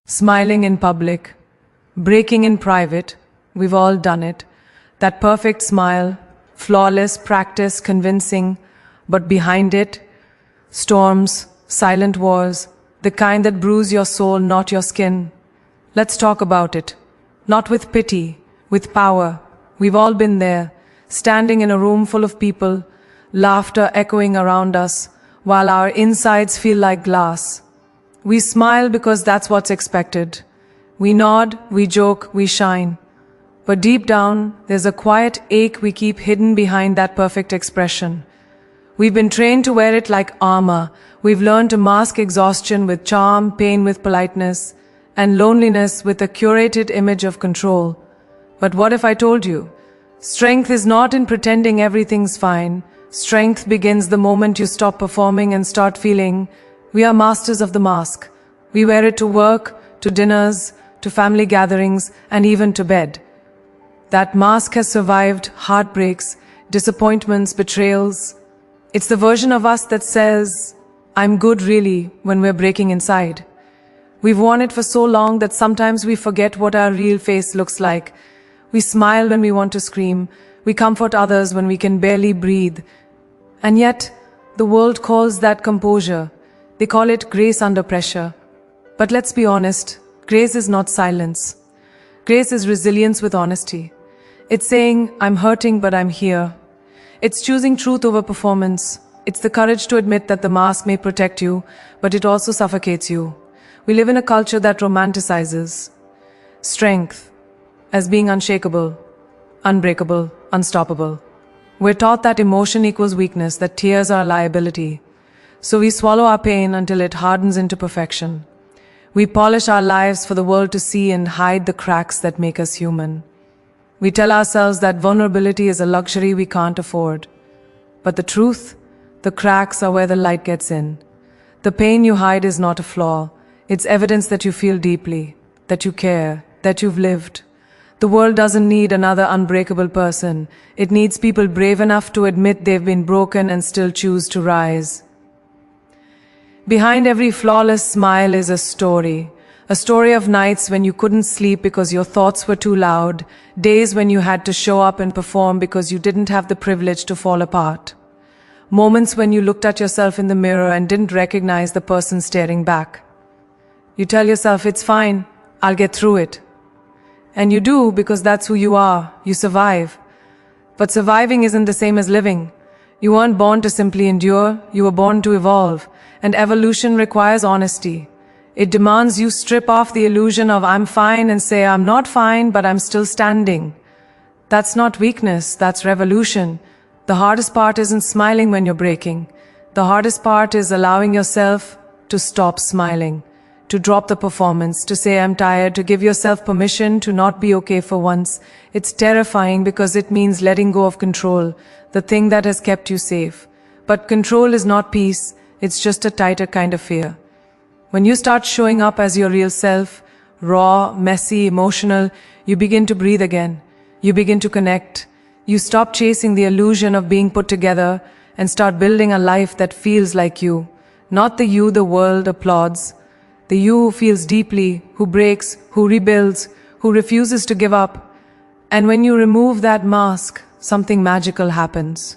Smiling in public, breaking in private, we've all done it. That perfect smile, flawless practice, convincing, but behind it, storms, silent wars, the kind that bruise your soul, not your skin. Let's talk about it. Not with pity, with power. We've all been there, standing in a room full of people, laughter echoing around us, while our insides feel like glass. We smile because that's what's expected. We nod, we joke, we shine. But deep down, there's a quiet ache we keep hidden behind that perfect expression. We've been trained to wear it like armor. We've learned to mask exhaustion with charm, pain with politeness, and loneliness with a curated image of control. But what if I told you? Strength is not in pretending everything's fine. Strength begins the moment you stop performing and start feeling. We are masters of the mask. We wear it to work, to dinners, to family gatherings, and even to bed. That mask has survived heartbreaks, disappointments, betrayals. It's the version of us that says, I'm good really, when we're breaking inside. We've worn it for so long that sometimes we forget what our real face looks like. We smile when we want to scream. We comfort others when we can barely breathe. And yet, the world calls that composure. They call it grace under pressure. But let's be honest, grace is not silence. Grace is resilience with honesty. It's saying, I'm hurting but I'm here. It's choosing truth over performance. It's the courage to admit that the mask may protect you, but it also suffocates you. We live in a culture that romanticizes strength as being unshakable, unbreakable, unstoppable. We're taught that emotion equals weakness, that tears are a liability. So we swallow our pain until it hardens into perfection. We polish our lives for the world to see and hide the cracks that make us human. We tell ourselves that vulnerability is a luxury we can't afford. But the truth, the cracks are where the light gets in. The pain you hide is not a flaw. It's evidence that you feel deeply, that you care, that you've lived. The world doesn't need another unbreakable person. It needs people brave enough to admit they've been broken and still choose to rise. Behind every flawless smile is a story of nights when you couldn't sleep because your thoughts were too loud, days when you had to show up and perform because you didn't have the privilege to fall apart, moments when you looked at yourself in the mirror and didn't recognize the person staring back. You tell yourself, it's fine, I'll get through it. And you do, because that's who you are. You survive. But surviving isn't the same as living. You weren't born to simply endure, you were born to evolve. And evolution requires honesty. It demands you strip off the illusion of I'm fine and say I'm not fine, but I'm still standing. That's not weakness, that's revolution. The hardest part isn't smiling when you're breaking. The hardest part is allowing yourself to stop smiling, to drop the performance, to say I'm tired, to give yourself permission to not be okay for once. It's terrifying because it means letting go of control, the thing that has kept you safe. But control is not peace, it's just a tighter kind of fear. When you start showing up as your real self, raw, messy, emotional, you begin to breathe again. You begin to connect. You stop chasing the illusion of being put together and start building a life that feels like you. Not the you the world applauds. The you who feels deeply, who breaks, who rebuilds, who refuses to give up. And when you remove that mask, something magical happens.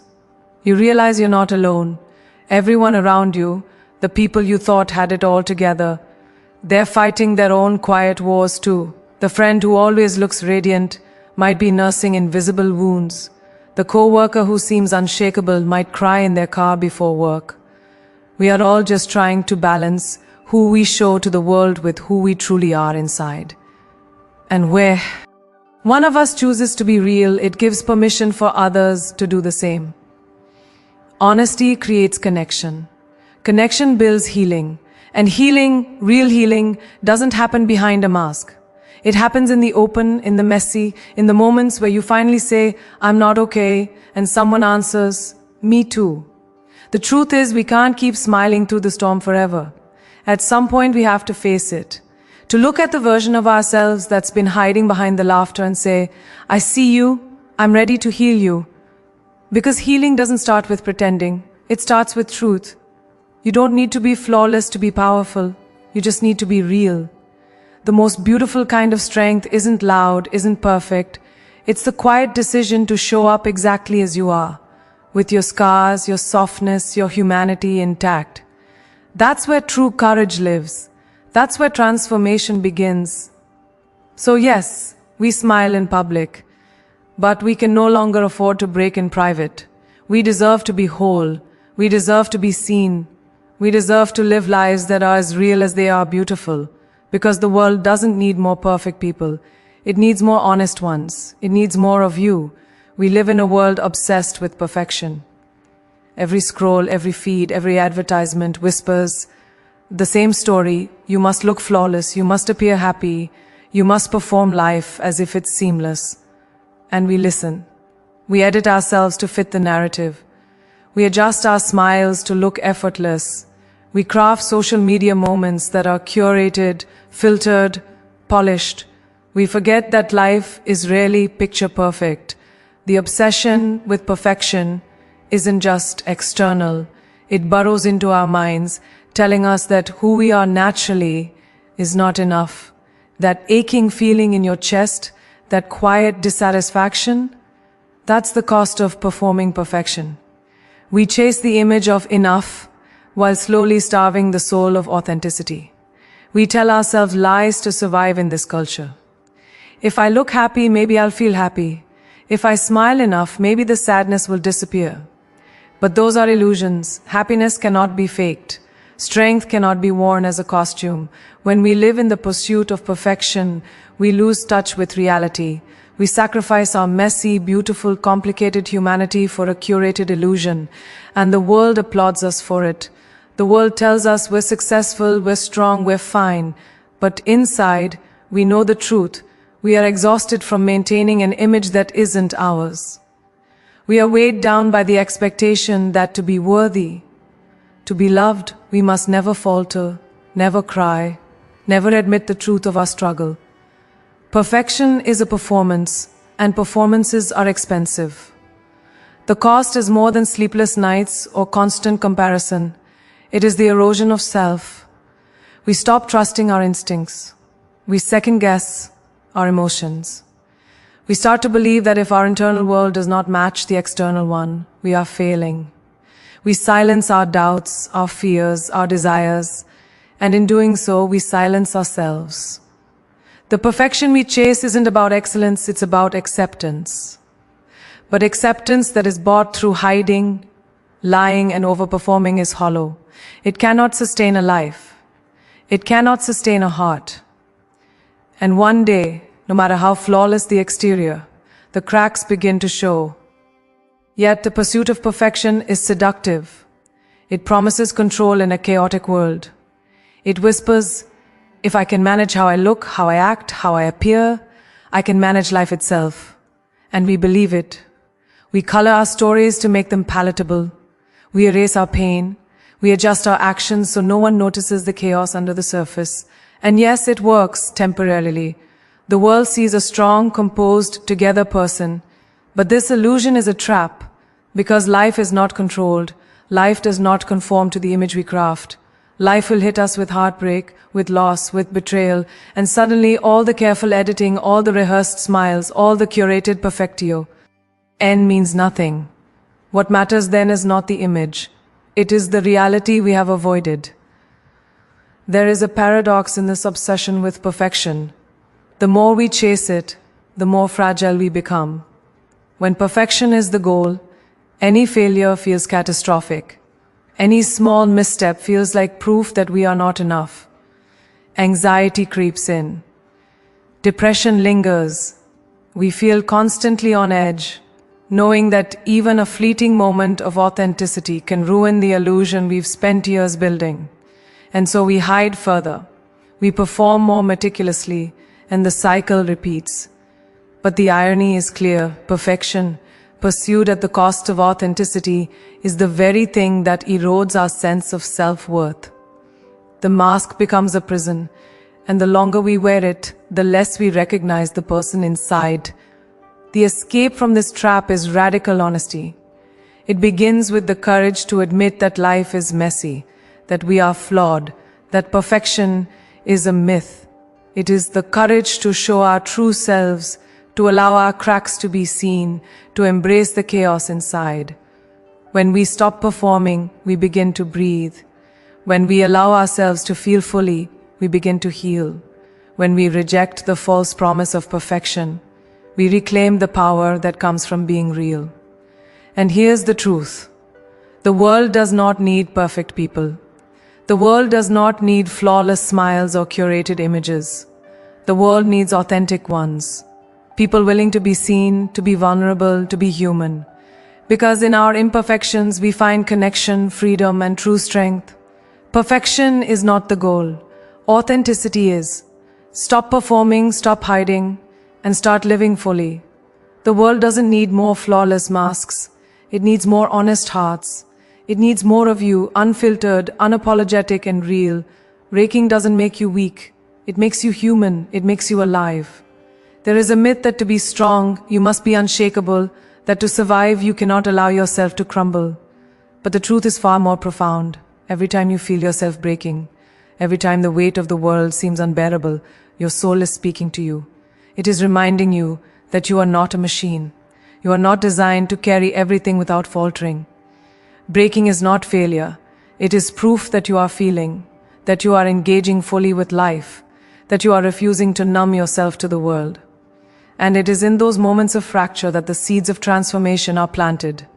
You realize you're not alone. Everyone around you, the people you thought had it all together, they're fighting their own quiet wars too. The friend who always looks radiant might be nursing invisible wounds. The co-worker who seems unshakable might cry in their car before work. We are all just trying to balance who we show to the world with who we truly are inside. And where one of us chooses to be real, it gives permission for others to do the same. Honesty creates connection. Connection builds healing. And healing, real healing, doesn't happen behind a mask. It happens in the open, in the messy, in the moments where you finally say, I'm not okay, and someone answers, me too. The truth is, we can't keep smiling through the storm forever. At some point, we have to face it. To look at the version of ourselves that's been hiding behind the laughter and say, I see you, I'm ready to heal you. Because healing doesn't start with pretending. It starts with truth. You don't need to be flawless to be powerful. You just need to be real. The most beautiful kind of strength isn't loud, isn't perfect. It's the quiet decision to show up exactly as you are, with your scars, your softness, your humanity intact. That's where true courage lives. That's where transformation begins. So yes, we smile in public, but we can no longer afford to break in private. We deserve to be whole. We deserve to be seen. We deserve to live lives that are as real as they are beautiful. Because the world doesn't need more perfect people. It needs more honest ones. It needs more of you. We live in a world obsessed with perfection. Every scroll, every feed, every advertisement whispers the same story. You must look flawless. You must appear happy. You must perform life as if it's seamless. And we listen. We edit ourselves to fit the narrative. We adjust our smiles to look effortless. We craft social media moments that are curated, filtered, polished. We forget that life is rarely picture perfect. The obsession with perfection isn't just external. It burrows into our minds, telling us that who we are naturally is not enough. That aching feeling in your chest, that quiet dissatisfaction, that's the cost of performing perfection. We chase the image of enough while slowly starving the soul of authenticity. We tell ourselves lies to survive in this culture. If I look happy, maybe I'll feel happy. If I smile enough, maybe the sadness will disappear. But those are illusions. Happiness cannot be faked. Strength cannot be worn as a costume. When we live in the pursuit of perfection, we lose touch with reality. We sacrifice our messy, beautiful, complicated humanity for a curated illusion, and the world applauds us for it. The world tells us we're successful, we're strong, we're fine. But inside, we know the truth. We are exhausted from maintaining an image that isn't ours. We are weighed down by the expectation that to be worthy, to be loved, we must never falter, never cry, never admit the truth of our struggle. Perfection is a performance, and performances are expensive. The cost is more than sleepless nights or constant comparison. It is the erosion of self. We stop trusting our instincts. We second-guess our emotions. We start to believe that if our internal world does not match the external one, we are failing. We silence our doubts, our fears, our desires, and in doing so, we silence ourselves. The perfection we chase isn't about excellence, it's about acceptance. But acceptance that is bought through hiding, lying, and overperforming is hollow. It cannot sustain a life. It cannot sustain a heart. And one day, no matter how flawless the exterior, the cracks begin to show. Yet the pursuit of perfection is seductive. It promises control in a chaotic world. It whispers, if I can manage how I look, how I act, how I appear, I can manage life itself. And we believe it. We color our stories to make them palatable. We erase our pain. We adjust our actions so no one notices the chaos under the surface. And yes, it works temporarily. The world sees a strong, composed, together person. But this illusion is a trap, because life is not controlled. Life does not conform to the image we craft. Life will hit us with heartbreak, with loss, with betrayal, and suddenly all the careful editing, all the rehearsed smiles, all the curated perfectio. N means nothing. What matters then is not the image. It is the reality we have avoided. There is a paradox in this obsession with perfection. The more we chase it, the more fragile we become. When perfection is the goal, any failure feels catastrophic. Any small misstep feels like proof that we are not enough. Anxiety creeps in. Depression lingers. We feel constantly on edge, knowing that even a fleeting moment of authenticity can ruin the illusion we've spent years building. And so we hide further. We perform more meticulously, and the cycle repeats. But the irony is clear. Perfection, pursued at the cost of authenticity, is the very thing that erodes our sense of self-worth. The mask becomes a prison, and the longer we wear it, the less we recognize the person inside. The escape from this trap is radical honesty. It begins with the courage to admit that life is messy, that we are flawed, that perfection is a myth. It is the courage to show our true selves, to allow our cracks to be seen, to embrace the chaos inside. When we stop performing, we begin to breathe. When we allow ourselves to feel fully, we begin to heal. When we reject the false promise of perfection, we reclaim the power that comes from being real. And here's the truth. The world does not need perfect people. The world does not need flawless smiles or curated images. The world needs authentic ones. People willing to be seen, to be vulnerable, to be human. Because in our imperfections, we find connection, freedom, and true strength. Perfection is not the goal. Authenticity is. Stop performing, stop hiding, and start living fully. The world doesn't need more flawless masks. It needs more honest hearts. It needs more of you, unfiltered, unapologetic, and real. Breaking doesn't make you weak. It makes you human. It makes you alive. There is a myth that to be strong, you must be unshakable, that to survive, you cannot allow yourself to crumble. But the truth is far more profound. Every time you feel yourself breaking, every time the weight of the world seems unbearable, your soul is speaking to you. It is reminding you that you are not a machine. You are not designed to carry everything without faltering. Breaking is not failure. It is proof that you are feeling, that you are engaging fully with life, that you are refusing to numb yourself to the world. And it is in those moments of fracture that the seeds of transformation are planted.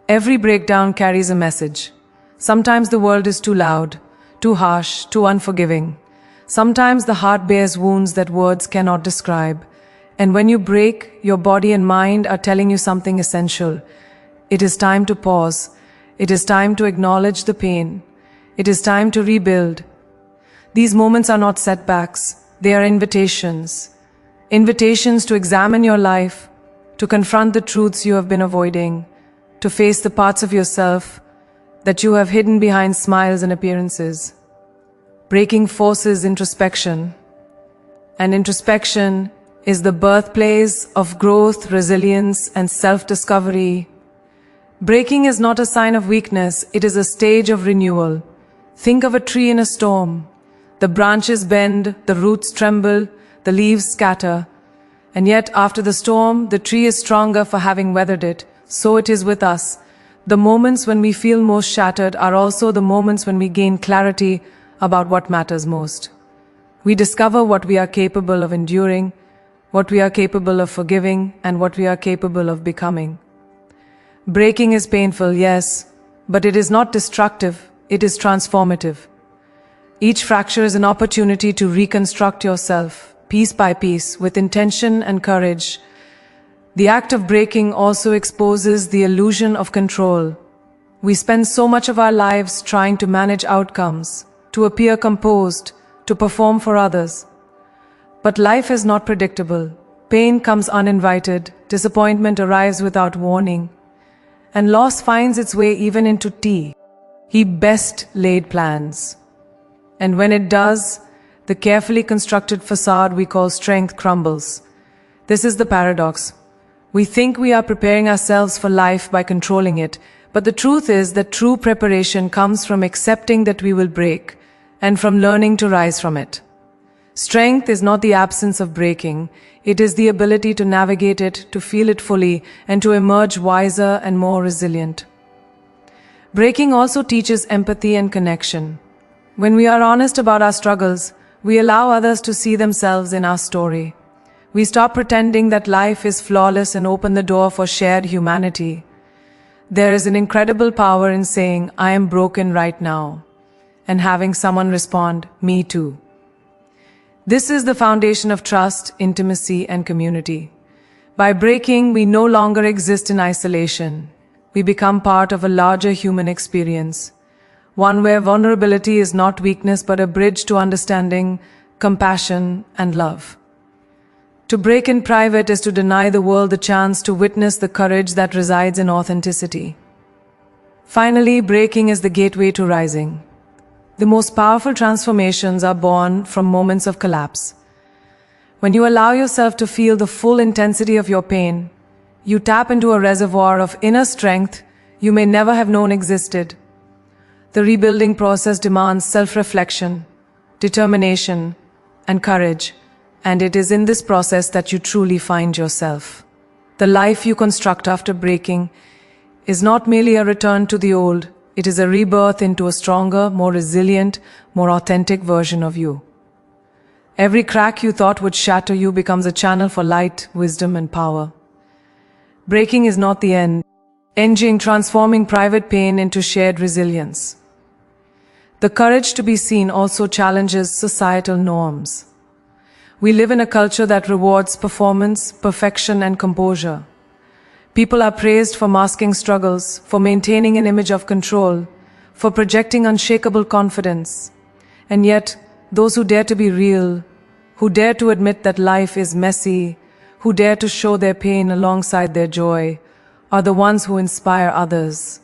Every breakdown carries a message. Sometimes the world is too loud, too harsh, too unforgiving. Sometimes the heart bears wounds that words cannot describe. And when you break, your body and mind are telling you something essential. It is time to pause. It is time to acknowledge the pain. It is time to rebuild. These moments are not setbacks. They are invitations. Invitations to examine your life, to confront the truths you have been avoiding, to face the parts of yourself that you have hidden behind smiles and appearances. Breaking forces introspection, and introspection is the birthplace of growth, resilience, and self-discovery. Breaking is not a sign of weakness, it is a stage of renewal. Think of a tree in a storm. The branches bend, the roots tremble, the leaves scatter. And yet, after the storm, the tree is stronger for having weathered it. So it is with us. The moments when we feel most shattered are also the moments when we gain clarity about what matters most. We discover what we are capable of enduring, what we are capable of forgiving, and what we are capable of becoming. Breaking is painful, yes, but it is not destructive, it is transformative. Each fracture is an opportunity to reconstruct yourself, piece by piece, with intention and courage. The act of breaking also exposes the illusion of control. We spend so much of our lives trying to manage outcomes, to appear composed, to perform for others. But life is not predictable. Pain comes uninvited, disappointment arrives without warning, and loss finds its way even into tea. He best laid plans. And when it does, the carefully constructed facade we call strength crumbles. This is the paradox. We think we are preparing ourselves for life by controlling it, but the truth is that true preparation comes from accepting that we will break, and from learning to rise from it. Strength is not the absence of breaking, it is the ability to navigate it, to feel it fully, and to emerge wiser and more resilient. Breaking also teaches empathy and connection. When we are honest about our struggles, we allow others to see themselves in our story. We stop pretending that life is flawless and open the door for shared humanity. There is an incredible power in saying, "I am broken right now," and having someone respond, "Me too." This is the foundation of trust, intimacy, and community. By breaking, we no longer exist in isolation. We become part of a larger human experience, one where vulnerability is not weakness but a bridge to understanding, compassion, and love. To break in private is to deny the world the chance to witness the courage that resides in authenticity. Finally, breaking is the gateway to rising. The most powerful transformations are born from moments of collapse. When you allow yourself to feel the full intensity of your pain, you tap into a reservoir of inner strength you may never have known existed. The rebuilding process demands self-reflection, determination, and courage, and it is in this process that you truly find yourself. The life you construct after breaking is not merely a return to the old, it is a rebirth into a stronger, more resilient, more authentic version of you. Every crack you thought would shatter you becomes a channel for light, wisdom, and power. Breaking is not the end, transforming private pain into shared resilience. The courage to be seen also challenges societal norms. We live in a culture that rewards performance, perfection, and composure. People are praised for masking struggles, for maintaining an image of control, for projecting unshakable confidence. And yet, those who dare to be real, who dare to admit that life is messy, who dare to show their pain alongside their joy, are the ones who inspire others.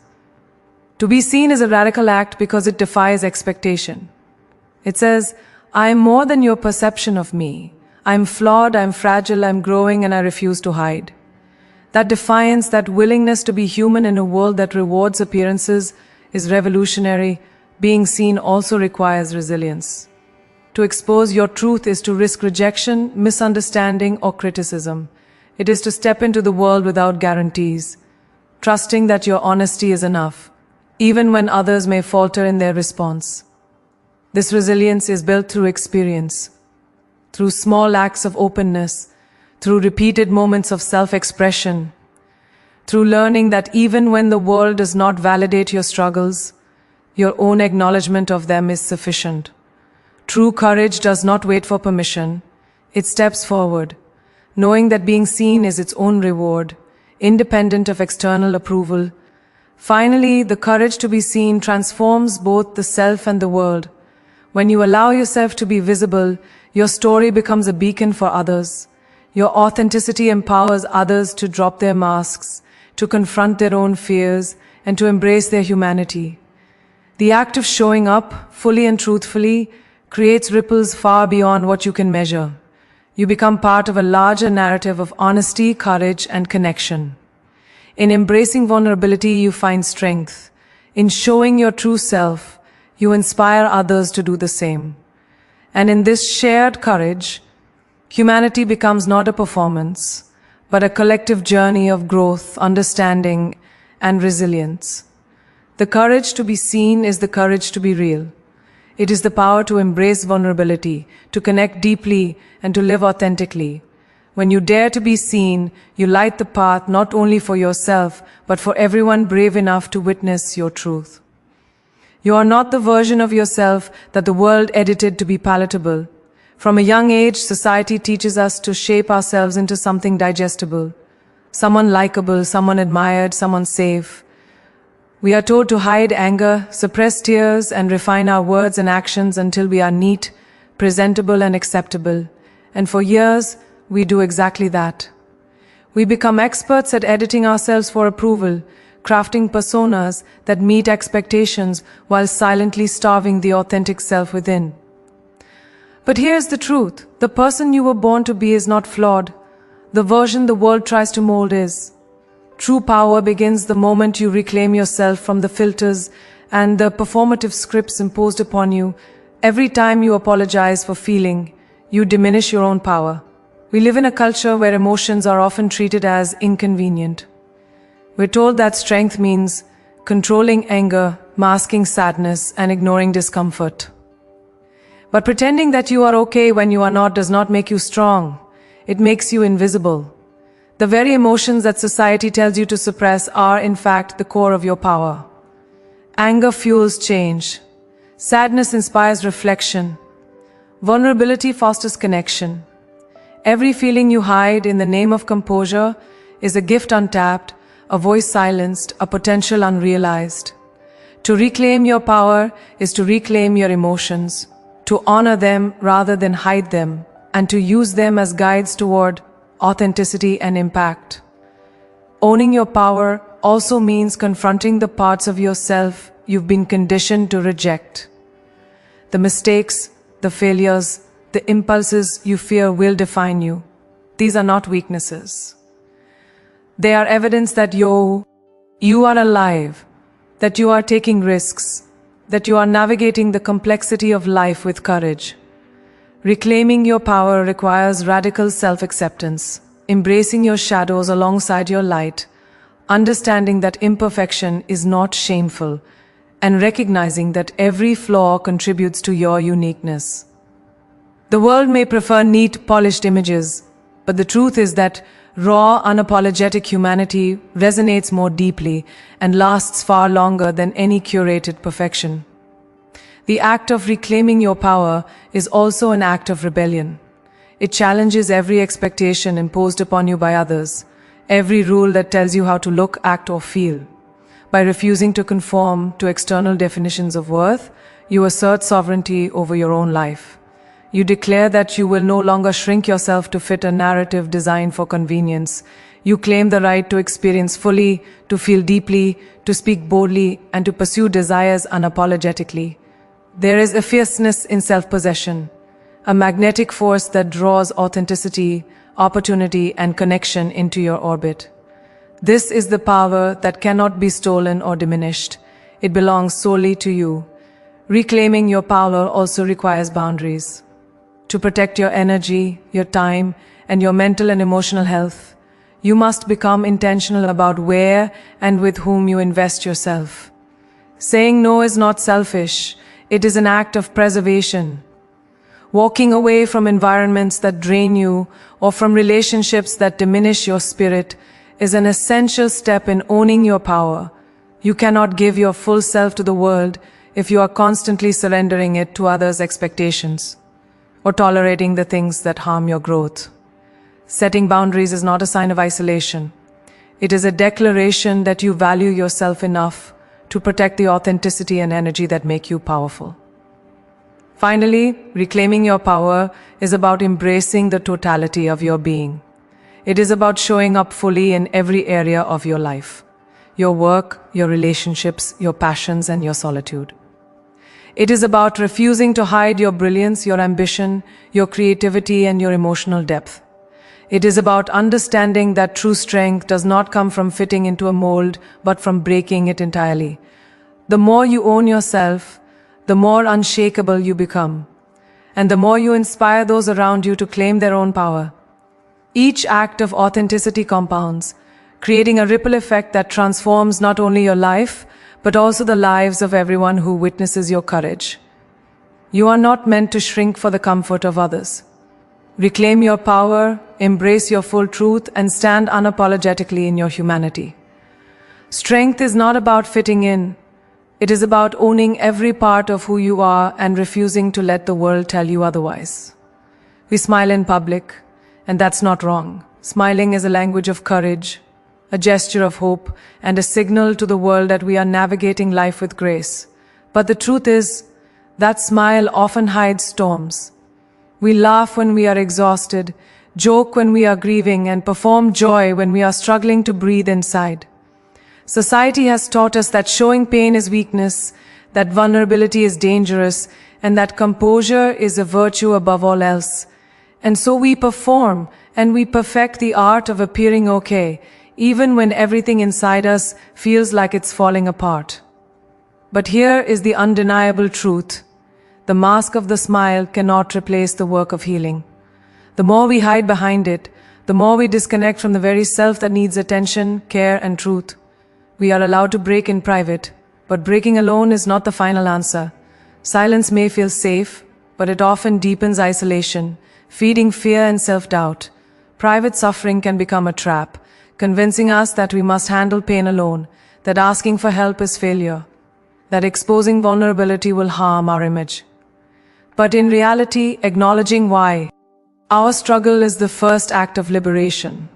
To be seen is a radical act because it defies expectation. It says, I am more than your perception of me. I am flawed, I am fragile, I am growing, and I refuse to hide. That defiance, that willingness to be human in a world that rewards appearances is revolutionary. Being seen also requires resilience. To expose your truth is to risk rejection, misunderstanding, or criticism. It is to step into the world without guarantees, trusting that your honesty is enough, even when others may falter in their response. This resilience is built through experience, through small acts of openness, through repeated moments of self-expression, through learning that even when the world does not validate your struggles, your own acknowledgement of them is sufficient. True courage does not wait for permission. It steps forward, knowing that being seen is its own reward, independent of external approval. Finally, the courage to be seen transforms both the self and the world. When you allow yourself to be visible, your story becomes a beacon for others. Your authenticity empowers others to drop their masks, to confront their own fears, and to embrace their humanity. The act of showing up, fully and truthfully, creates ripples far beyond what you can measure. You become part of a larger narrative of honesty, courage, and connection. In embracing vulnerability, you find strength. In showing your true self, you inspire others to do the same. And in this shared courage, humanity becomes not a performance, but a collective journey of growth, understanding, and resilience. The courage to be seen is the courage to be real. It is the power to embrace vulnerability, to connect deeply, and to live authentically. When you dare to be seen, you light the path not only for yourself, but for everyone brave enough to witness your truth. You are not the version of yourself that the world edited to be palatable. From a young age, society teaches us to shape ourselves into something digestible, someone likable, someone admired, someone safe. We are told to hide anger, suppress tears, and refine our words and actions until we are neat, presentable, and acceptable. And for years, we do exactly that. We become experts at editing ourselves for approval, crafting personas that meet expectations while silently starving the authentic self within. But here's the truth. The person you were born to be is not flawed. The version the world tries to mold is. True power begins the moment you reclaim yourself from the filters and the performative scripts imposed upon you. Every time you apologize for feeling, you diminish your own power. We live in a culture where emotions are often treated as inconvenient. We're told that strength means controlling anger, masking sadness, and ignoring discomfort. But pretending that you are okay when you are not does not make you strong. It makes you invisible. The very emotions that society tells you to suppress are, in fact, the core of your power. Anger fuels change. Sadness inspires reflection. Vulnerability fosters connection. Every feeling you hide in the name of composure is a gift untapped, a voice silenced, a potential unrealized. To reclaim your power is to reclaim your emotions, to honor them rather than hide them, and to use them as guides toward authenticity and impact. Owning your power also means confronting the parts of yourself you've been conditioned to reject. The mistakes, the failures, the impulses you fear will define you. These are not weaknesses. They are evidence that you are alive, that you are taking risks, that you are navigating the complexity of life with courage. Reclaiming your power requires radical self-acceptance, embracing your shadows alongside your light, understanding that imperfection is not shameful, and recognizing that every flaw contributes to your uniqueness. The world may prefer neat, polished images, but the truth is that raw, unapologetic humanity resonates more deeply and lasts far longer than any curated perfection. The act of reclaiming your power is also an act of rebellion. It challenges every expectation imposed upon you by others, every rule that tells you how to look, act, or feel. By refusing to conform to external definitions of worth, you assert sovereignty over your own life. You declare that you will no longer shrink yourself to fit a narrative designed for convenience. You claim the right to experience fully, to feel deeply, to speak boldly, and to pursue desires unapologetically. There is a fierceness in self-possession, a magnetic force that draws authenticity, opportunity, and connection into your orbit. This is the power that cannot be stolen or diminished. It belongs solely to you. Reclaiming your power also requires boundaries. To protect your energy, your time, and your mental and emotional health, you must become intentional about where and with whom you invest yourself. Saying no is not selfish. It is an act of preservation. Walking away from environments that drain you or from relationships that diminish your spirit is an essential step in owning your power. You cannot give your full self to the world if you are constantly surrendering it to others' expectations or tolerating the things that harm your growth. Setting boundaries is not a sign of isolation. It is a declaration that you value yourself enough to protect the authenticity and energy that make you powerful. Finally, reclaiming your power is about embracing the totality of your being. It is about showing up fully in every area of your life: your work, your relationships, your passions, and your solitude. It is about refusing to hide your brilliance, your ambition, your creativity, and your emotional depth. It is about understanding that true strength does not come from fitting into a mold, but from breaking it entirely. The more you own yourself, the more unshakable you become, and the more you inspire those around you to claim their own power. Each act of authenticity compounds, creating a ripple effect that transforms not only your life, but also the lives of everyone who witnesses your courage. You are not meant to shrink for the comfort of others. Reclaim your power, embrace your full truth, and stand unapologetically in your humanity. Strength is not about fitting in. It is about owning every part of who you are and refusing to let the world tell you otherwise. We smile in public, and that's not wrong. Smiling is a language of courage, a gesture of hope, and a signal to the world that we are navigating life with grace. But the truth is, that smile often hides storms. We laugh when we are exhausted, joke when we are grieving, and perform joy when we are struggling to breathe inside. Society has taught us that showing pain is weakness, that vulnerability is dangerous, and that composure is a virtue above all else. And so we perform, and we perfect the art of appearing okay, even when everything inside us feels like it's falling apart. But here is the undeniable truth. The mask of the smile cannot replace the work of healing. The more we hide behind it, the more we disconnect from the very self that needs attention, care, and truth. We are allowed to break in private, but breaking alone is not the final answer. Silence may feel safe, but it often deepens isolation, feeding fear and self-doubt. Private suffering can become a trap, convincing us that we must handle pain alone, that asking for help is failure, that exposing vulnerability will harm our image. But in reality, acknowledging why our struggle is the first act of liberation.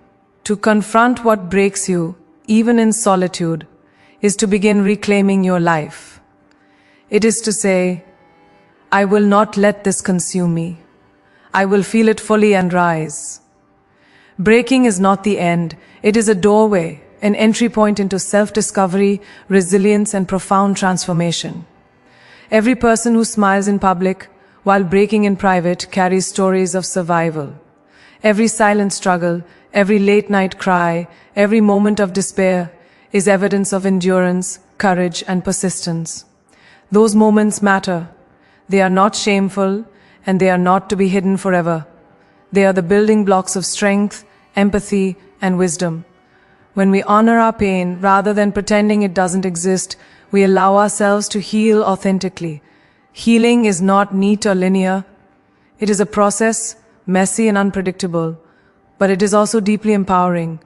To confront what breaks you, even in solitude, is to begin reclaiming your life. It is to say, I will not let this consume me. I will feel it fully and rise. Breaking is not the end. It is a doorway, an entry point into self-discovery, resilience, and profound transformation. Every person who smiles in public while breaking in private carries stories of survival. Every silent struggle, every late-night cry, every moment of despair is evidence of endurance, courage, and persistence. Those moments matter. They are not shameful, and they are not to be hidden forever. They are the building blocks of strength, empathy, and wisdom. When we honor our pain rather than pretending it doesn't exist, we allow ourselves to heal authentically. Healing is not neat or linear. It is a process, messy and unpredictable, but it is also deeply empowering.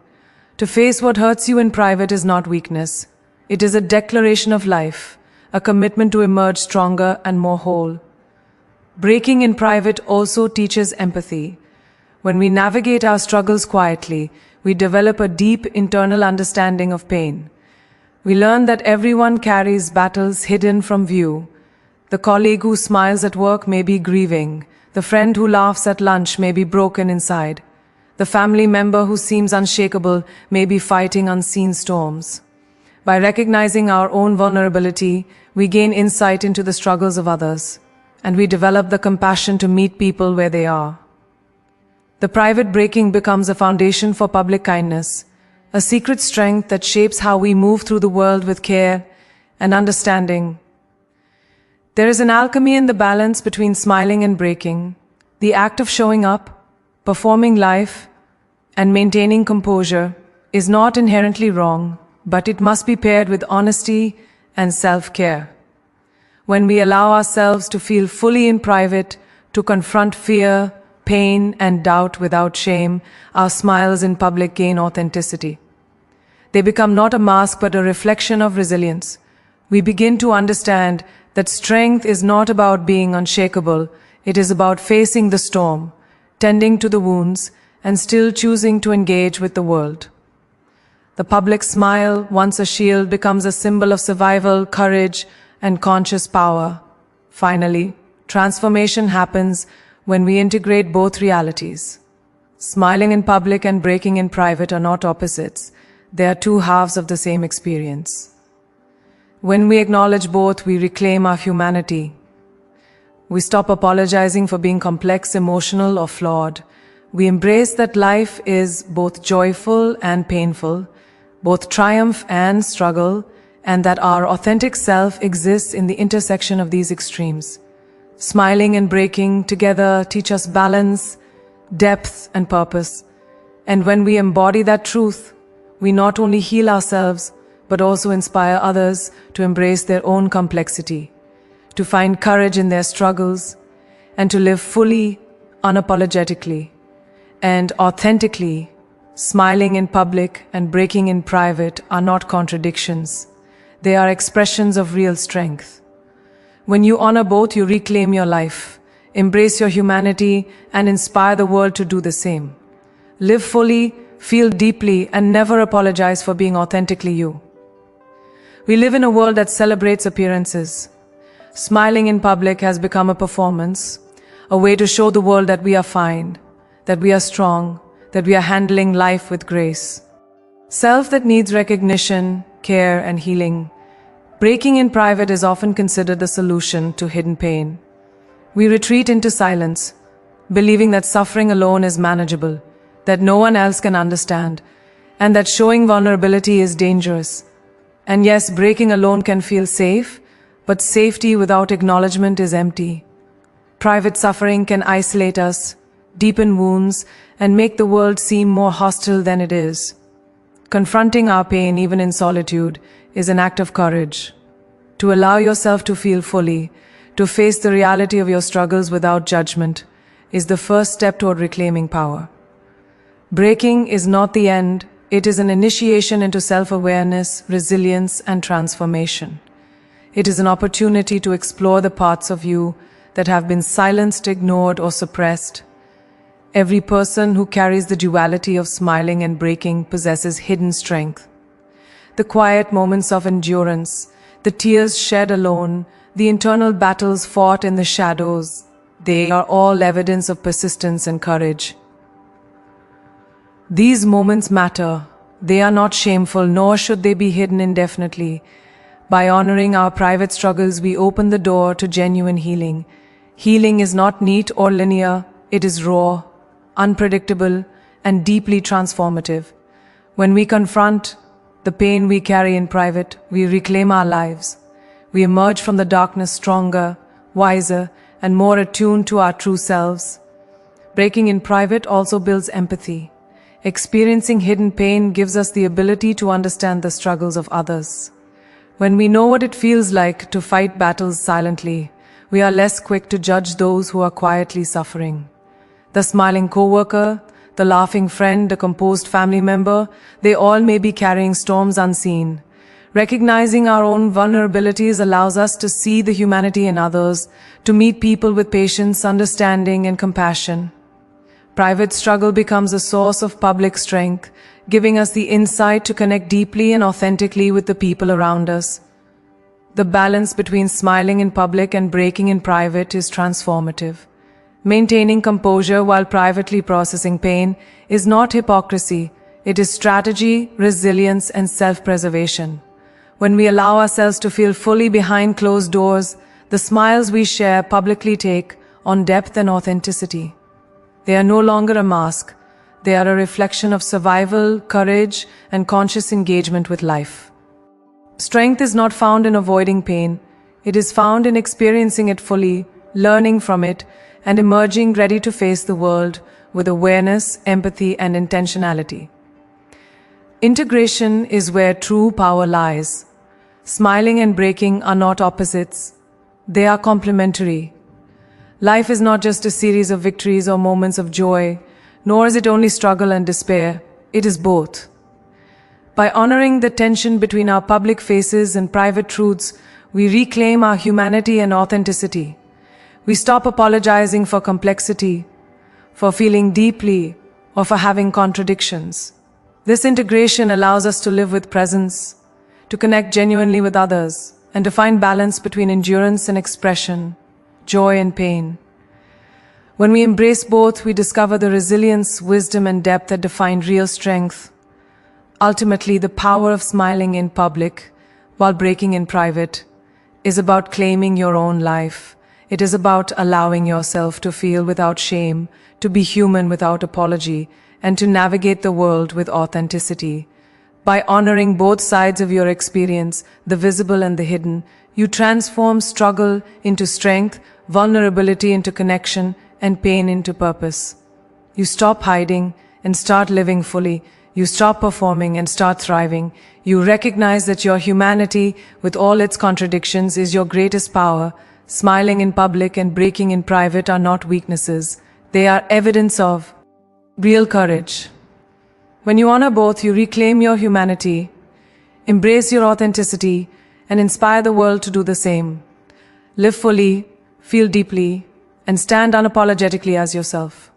To face what hurts you in private is not weakness. It is a declaration of life, a commitment to emerge stronger and more whole. Breaking in private also teaches empathy. When we navigate our struggles quietly, we develop a deep internal understanding of pain. We learn that everyone carries battles hidden from view. The colleague who smiles at work may be grieving. The friend who laughs at lunch may be broken inside. The family member who seems unshakable may be fighting unseen storms. By recognizing our own vulnerability, we gain insight into the struggles of others, and we develop the compassion to meet people where they are. The private breaking becomes a foundation for public kindness, a secret strength that shapes how we move through the world with care and understanding. There is an alchemy in the balance between smiling and breaking. The act of showing up, performing life, and maintaining composure is not inherently wrong, but it must be paired with honesty and self-care. When we allow ourselves to feel fully in private, to confront fear, pain, and doubt without shame, our smiles in public gain authenticity. They become not a mask but a reflection of resilience. We begin to understand that strength is not about being unshakable, it is about facing the storm, tending to the wounds, and still choosing to engage with the world. The public smile, once a shield, becomes a symbol of survival, courage, and conscious power. Finally, transformation happens when we integrate both realities. Smiling in public and breaking in private are not opposites. They are two halves of the same experience. When we acknowledge both, we reclaim our humanity. We stop apologizing for being complex, emotional, or flawed. We embrace that life is both joyful and painful, both triumph and struggle, and that our authentic self exists in the intersection of these extremes. Smiling and breaking together teach us balance, depth, and purpose. And when we embody that truth, we not only heal ourselves, but also inspire others to embrace their own complexity, to find courage in their struggles, and to live fully, unapologetically, and authentically. Smiling in public and breaking in private are not contradictions. They are expressions of real strength. When you honor both, you reclaim your life, embrace your humanity, and inspire the world to do the same. Live fully, feel deeply, and never apologize for being authentically you. We live in a world that celebrates appearances. Smiling in public has become a performance, a way to show the world that we are fine, that we are strong, that we are handling life with grace. Self that needs recognition, care, and healing. Breaking in private is often considered the solution to hidden pain. We retreat into silence, believing that suffering alone is manageable, that no one else can understand, and that showing vulnerability is dangerous. And yes, breaking alone can feel safe, but safety without acknowledgement is empty. Private suffering can isolate us, deepen wounds, and make the world seem more hostile than it is. Confronting our pain, even in solitude, is an act of courage. To allow yourself to feel fully, to face the reality of your struggles without judgment, is the first step toward reclaiming power. Breaking is not the end, it is an initiation into self-awareness, resilience, and transformation. It is an opportunity to explore the parts of you that have been silenced, ignored, or suppressed. Every person who carries the duality of smiling and breaking possesses hidden strength. The quiet moments of endurance, the tears shed alone, the internal battles fought in the shadows, they are all evidence of persistence and courage. These moments matter. They are not shameful, nor should they be hidden indefinitely. By honoring our private struggles, we open the door to genuine healing. Healing is not neat or linear, it is raw, unpredictable, and deeply transformative. When we confront the pain we carry in private, we reclaim our lives. We emerge from the darkness stronger, wiser, and more attuned to our true selves. Breaking in private also builds empathy. Experiencing hidden pain gives us the ability to understand the struggles of others. When we know what it feels like to fight battles silently, we are less quick to judge those who are quietly suffering. The smiling coworker, the laughing friend, the composed family member, they all may be carrying storms unseen. Recognizing our own vulnerabilities allows us to see the humanity in others, to meet people with patience, understanding, and compassion. Private struggle becomes a source of public strength, giving us the insight to connect deeply and authentically with the people around us. The balance between smiling in public and breaking in private is transformative. Maintaining composure while privately processing pain is not hypocrisy, it is strategy, resilience, and self-preservation. When we allow ourselves to feel fully behind closed doors, the smiles we share publicly take on depth and authenticity. They are no longer a mask, they are a reflection of survival, courage, and conscious engagement with life. Strength is not found in avoiding pain, it is found in experiencing it fully, learning from it, and emerging ready to face the world with awareness, empathy, and intentionality. Integration is where true power lies. Smiling and breaking are not opposites, they are complementary. Life is not just a series of victories or moments of joy, nor is it only struggle and despair, it is both. By honoring the tension between our public faces and private truths, we reclaim our humanity and authenticity. We stop apologizing for complexity, for feeling deeply, or for having contradictions. This integration allows us to live with presence, to connect genuinely with others, and to find balance between endurance and expression, joy and pain. When we embrace both, we discover the resilience, wisdom, and depth that define real strength. Ultimately, the power of smiling in public while breaking in private is about claiming your own life. It is about allowing yourself to feel without shame, to be human without apology, and to navigate the world with authenticity. By honoring both sides of your experience, the visible and the hidden, you transform struggle into strength, vulnerability into connection, and pain into purpose. You stop hiding and start living fully. You stop performing and start thriving. You recognize that your humanity, with all its contradictions, is your greatest power. Smiling in public and breaking in private are not weaknesses. They are evidence of real courage. When you honor both, you reclaim your humanity, embrace your authenticity, and inspire the world to do the same. Live fully, feel deeply, and stand unapologetically as yourself.